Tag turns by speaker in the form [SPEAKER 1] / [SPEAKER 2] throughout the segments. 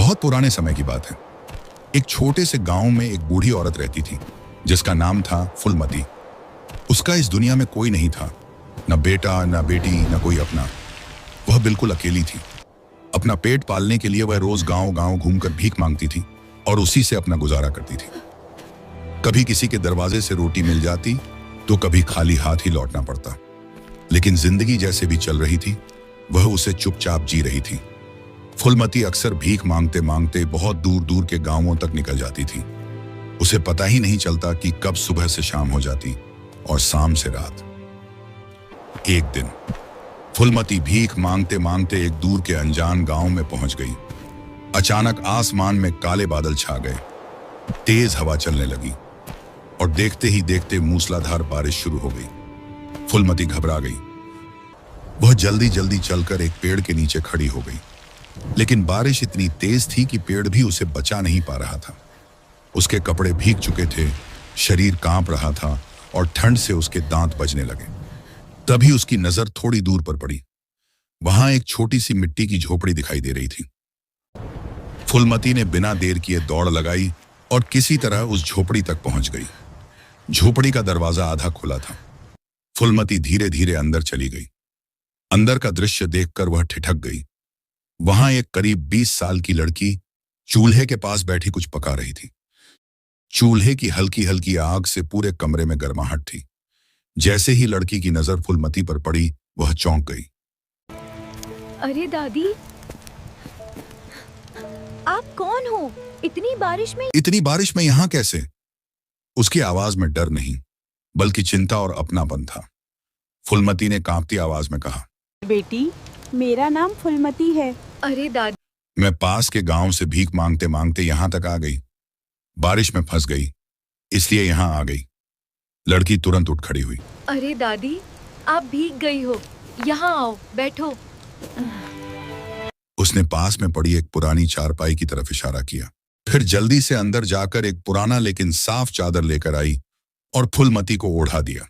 [SPEAKER 1] बहुत पुराने समय की बात है। एक छोटे से गांव में एक बूढ़ी औरत रहती थी जिसका नाम था फुलमती। उसका इस दुनिया में कोई नहीं था, न बेटा न बेटी न कोई अपना। वह बिल्कुल अकेली थी। अपना पेट पालने के लिए वह रोज गांव गांव घूमकर भीख मांगती थी और उसी से अपना गुजारा करती थी। कभी किसी के दरवाजे से रोटी मिल जाती तो कभी खाली हाथ ही लौटना पड़ता, लेकिन जिंदगी जैसे भी चल रही थी वह उसे चुपचाप जी रही थी। फुलमती अक्सर भीख मांगते मांगते बहुत दूर दूर के गांवों तक निकल जाती थी। उसे पता ही नहीं चलता कि कब सुबह से शाम हो जाती और शाम से रात। एक दिन फुलमती भीख मांगते मांगते एक दूर के अनजान गांव में पहुंच गई। अचानक आसमान में काले बादल छा गए, तेज हवा चलने लगी और देखते ही देखते मूसलाधार बारिश शुरू हो गई। फुलमती घबरा गई। वह जल्दी जल्दी चलकर एक पेड़ के नीचे खड़ी हो गई, लेकिन बारिश इतनी तेज थी कि पेड़ भी उसे बचा नहीं पा रहा था। उसके कपड़े भीग चुके थे, शरीर कांप रहा था और ठंड से उसके दांत बजने लगे। तभी उसकी नजर थोड़ी दूर पर पड़ी। वहां एक छोटी सी मिट्टी की झोपड़ी दिखाई दे रही थी। फुलमती ने बिना देर किए दौड़ लगाई और किसी तरह उस झोपड़ी तक पहुंच गई। झोपड़ी का दरवाजा आधा खुला था। फुलमती धीरे धीरे अंदर चली गई। अंदर का दृश्य देखकर वह ठिठक गई। वहां एक करीब 20 साल की लड़की चूल्हे के पास बैठी कुछ पका रही थी। चूल्हे की हल्की हल्की आग से पूरे कमरे में गर्माहट थी। जैसे ही लड़की की नजर फुलमती पर पड़ी वह चौंक गई।
[SPEAKER 2] अरे दादी, आप कौन हो? इतनी बारिश में यहाँ कैसे? उसकी आवाज में डर नहीं बल्कि चिंता और अपनापन था। फुलमती ने कांपती आवाज में कहा,
[SPEAKER 3] बेटी, मेरा नाम फुलमती है।
[SPEAKER 2] अरे दादी,
[SPEAKER 1] मैं पास के गांव से भीख मांगते मांगते यहाँ तक आ गई। बारिश में फंस गई, इसलिए यहाँ आ गई। लड़की तुरंत उठ खड़ी हुई।
[SPEAKER 2] अरे दादी, आप भीग गई हो, यहाँ आओ, बैठो।
[SPEAKER 1] उसने पास में पड़ी एक पुरानी चारपाई की तरफ इशारा किया। फिर जल्दी से अंदर जाकर एक पुराना लेकिन साफ चादर लेकर आई और फुलमती को ओढ़ा दिया।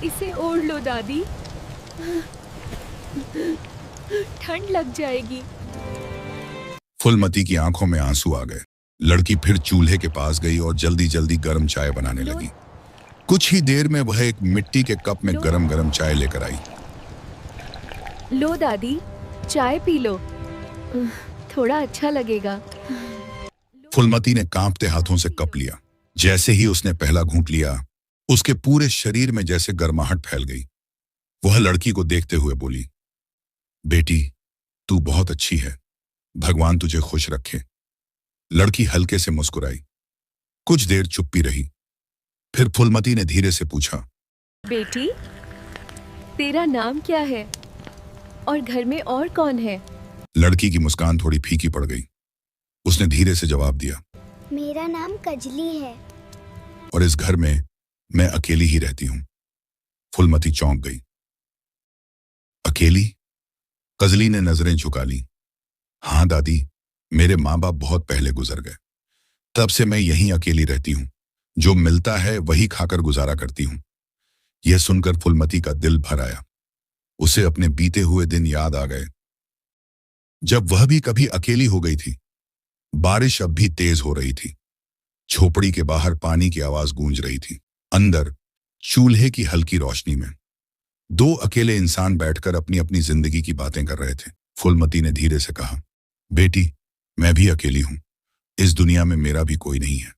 [SPEAKER 2] इसे ओढ़ लो दादी, ठंड लग जाएगी।
[SPEAKER 1] फुलमती की आंखों में आंसू आ गए। लड़की फिर चूल्हे के पास गई और जल्दी जल्दी गर्म चाय बनाने लगी। कुछ ही देर में वह एक मिट्टी के कप में गरम गरम चाय लेकर आई।
[SPEAKER 2] लो दादी, चाय पी लो, थोड़ा अच्छा लगेगा।
[SPEAKER 1] फुलमती ने कांपते हाथों से कप लिया। जैसे ही उसने पहला घूंट लिया उसके पूरे शरीर में जैसे गर्माहट फैल गई। वह लड़की को देखते हुए बोली, बेटी, तू बहुत अच्छी है, भगवान तुझे खुश रखे। लड़की हल्के से मुस्कुराई। कुछ देर चुप्पी रही। फिर फुलमती ने धीरे से पूछा,
[SPEAKER 2] बेटी, तेरा नाम क्या है और घर में और कौन है?
[SPEAKER 1] लड़की की मुस्कान थोड़ी फीकी पड़ गई। उसने धीरे से जवाब दिया,
[SPEAKER 4] मेरा नाम कजली है
[SPEAKER 1] और इस घर में मैं अकेली ही रहती हूं। फुलमती चौंक गई। अकेली? कजली ने नजरें झुका ली। हाँ दादी, मेरे माँ बाप बहुत पहले गुजर गए। तब से मैं यहीं अकेली रहती हूँ। जो मिलता है वही खाकर गुजारा करती हूँ। यह सुनकर फुलमती का दिल भर आया। उसे अपने बीते हुए दिन याद आ गए, जब वह भी कभी अकेली हो गई थी। बारिश अब भी तेज हो रही थी। झोपड़ी के बाहर पानी की आवाज गूंज रही थी। अंदर चूल्हे की हल्की रोशनी में दो अकेले इंसान बैठकर अपनी अपनी जिंदगी की बातें कर रहे थे। फुलमती ने धीरे से कहा, बेटी, मैं भी अकेली हूं। इस दुनिया में मेरा भी कोई नहीं है।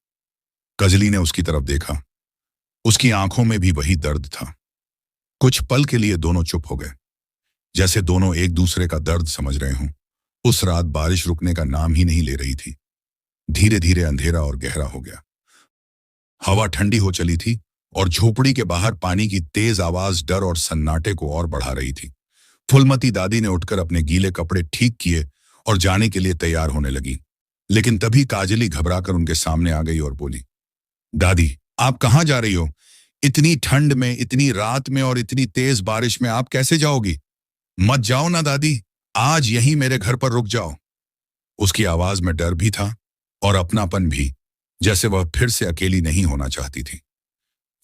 [SPEAKER 1] कजली ने उसकी तरफ देखा। उसकी आंखों में भी वही दर्द था। कुछ पल के लिए दोनों चुप हो गए, जैसे दोनों एक दूसरे का दर्द समझ रहे हों। उस रात बारिश रुकने का नाम ही नहीं ले रही थी। धीरे धीरे अंधेरा और गहरा हो गया। हवा ठंडी हो चली थी और झोपड़ी के बाहर पानी की तेज आवाज डर और सन्नाटे को और बढ़ा रही थी। फुलमती दादी ने उठकर अपने गीले कपड़े ठीक किए और जाने के लिए तैयार होने लगी, लेकिन तभी काजली घबराकर उनके सामने आ गई और बोली, दादी, आप कहाँ जा रही हो? इतनी ठंड में, इतनी रात में और इतनी तेज बारिश में आप कैसे जाओगी? मत जाओ ना दादी, आज यहीं मेरे घर पर रुक जाओ। उसकी आवाज में डर भी था और अपनापन भी, जैसे वह फिर से अकेली नहीं होना चाहती थी।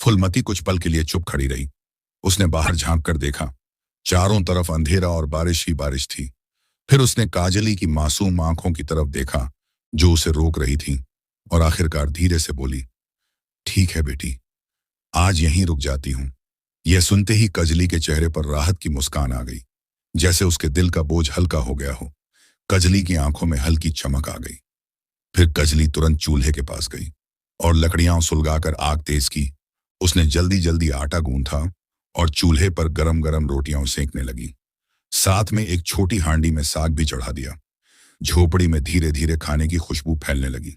[SPEAKER 1] फुलमती कुछ पल के लिए चुप खड़ी रही। उसने बाहर झांक कर देखा। चारों तरफ अंधेरा और बारिश ही बारिश थी। फिर उसने काजली की मासूम आंखों की तरफ देखा जो उसे रोक रही थी और आखिरकार धीरे से बोली, ठीक है बेटी, आज यहीं रुक जाती हूं। यह सुनते ही कजली के चेहरे पर राहत की मुस्कान आ गई, जैसे उसके दिल का बोझ हल्का हो गया हो। कजली की आंखों में हल्की चमक आ गई। फिर कजली तुरंत चूल्हे के पास गई और लकड़ियां सुलगाकर आग तेज की। उसने जल्दी जल्दी आटा गूंथा और चूल्हे पर गरम गरम रोटियां सेंकने लगी। साथ में एक छोटी हांडी में साग भी चढ़ा दिया। झोपड़ी में धीरे धीरे खाने की खुशबू फैलने लगी।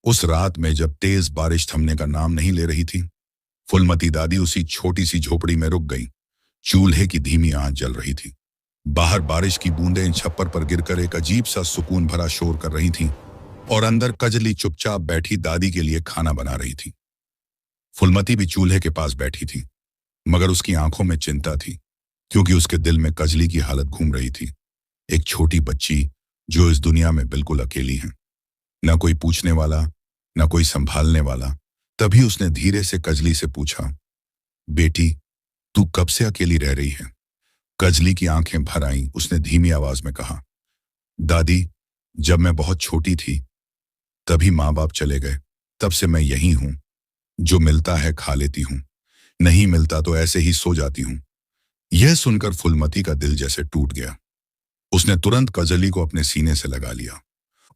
[SPEAKER 1] उस रात में जब तेज बारिश थमने का नाम नहीं ले रही थी, फुलमती दादी उसी छोटी सी झोपड़ी में रुक गई। चूल्हे की धीमी आंच जल रही थी। बाहर बारिश की बूंदें छप्पर पर गिरकर एक अजीब सा सुकून भरा शोर कर रही थीं और अंदर कजली चुपचाप बैठी दादी के लिए खाना बना रही थी। फुलमती भी चूल्हे के पास बैठी थी, मगर उसकी आंखों में चिंता थी, क्योंकि उसके दिल में कजली की हालत घूम रही थी। एक छोटी बच्ची जो इस दुनिया में बिल्कुल अकेली है, न कोई पूछने वाला, न कोई संभालने वाला। तभी उसने धीरे से कजली से पूछा, बेटी, तू कब से अकेली रह रही है? कजली की आंखें भर आईं। उसने धीमी आवाज में कहा, दादी, जब मैं बहुत छोटी थी तभी माँ बाप चले गए। तब से मैं यही हूं। जो मिलता है खा लेती हूं, नहीं मिलता तो ऐसे ही सो जाती हूं। यह सुनकर फुलमती का दिल जैसे टूट गया। उसने तुरंत कजली को अपने सीने से लगा लिया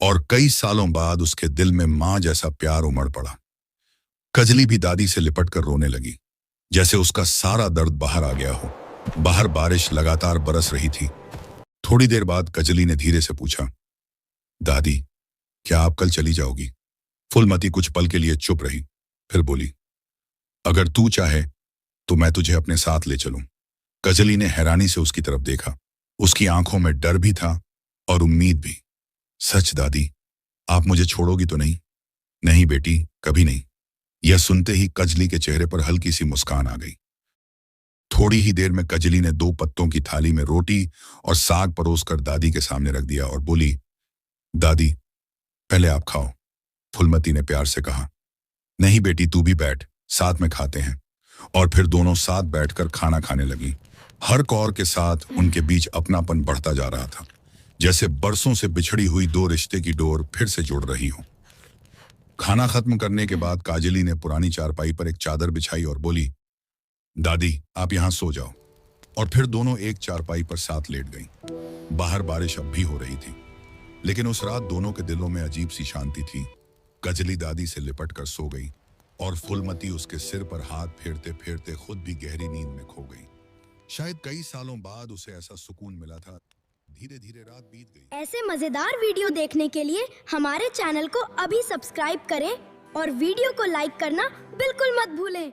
[SPEAKER 1] और कई सालों बाद उसके दिल में मां जैसा प्यार उमड़ पड़ा। कजली भी दादी से लिपट कर रोने लगी, जैसे उसका सारा दर्द बाहर आ गया हो। बाहर बारिश लगातार बरस रही थी। थोड़ी देर बाद कजली ने धीरे से पूछा, दादी, क्या आप कल चली जाओगी? फुलमती कुछ पल के लिए चुप रही, फिर बोली, अगर तू चाहे तो मैं तुझे अपने साथ ले चलूं। कजली ने हैरानी से उसकी तरफ देखा। उसकी आंखों में डर भी था और उम्मीद भी। सच दादी, आप मुझे छोड़ोगी तो नहीं? नहीं बेटी, कभी नहीं। यह सुनते ही कजली के चेहरे पर हल्की सी मुस्कान आ गई। थोड़ी ही देर में कजली ने 2 पत्तों की थाली में रोटी और साग परोसकर दादी के सामने रख दिया और बोली, दादी, पहले आप खाओ। फुलमती ने प्यार से कहा, नहीं बेटी, तू भी बैठ, साथ में खाते हैं। और फिर दोनों साथ बैठकर खाना खाने लगी। हर कौर के साथ उनके बीच अपनापन बढ़ता जा रहा था, जैसे बरसों से बिछड़ी हुई 2 रिश्ते की डोर फिर से जुड़ रही हो। खाना खत्म करने के बाद काजली ने पुरानी चारपाई पर एक चादर बिछाई और बोली, दादी, आप यहां सो जाओ। और फिर दोनों एक चारपाई पर साथ लेट गईं। बाहर बारिश अब भी हो रही थी, लेकिन उस रात दोनों के दिलों में अजीब सी शांति थी। कजली दादी से लिपट कर सो गई और फुलमती उसके सिर पर हाथ फेरते फेरते खुद भी गहरी नींद में खो गई। शायद कई सालों बाद उसे ऐसा सुकून मिला था। धीरे धीरे रात बीत गई।
[SPEAKER 4] ऐसे मजेदार वीडियो देखने के लिए हमारे चैनल को अभी सब्सक्राइब करें और वीडियो को लाइक करना बिल्कुल मत भूलें।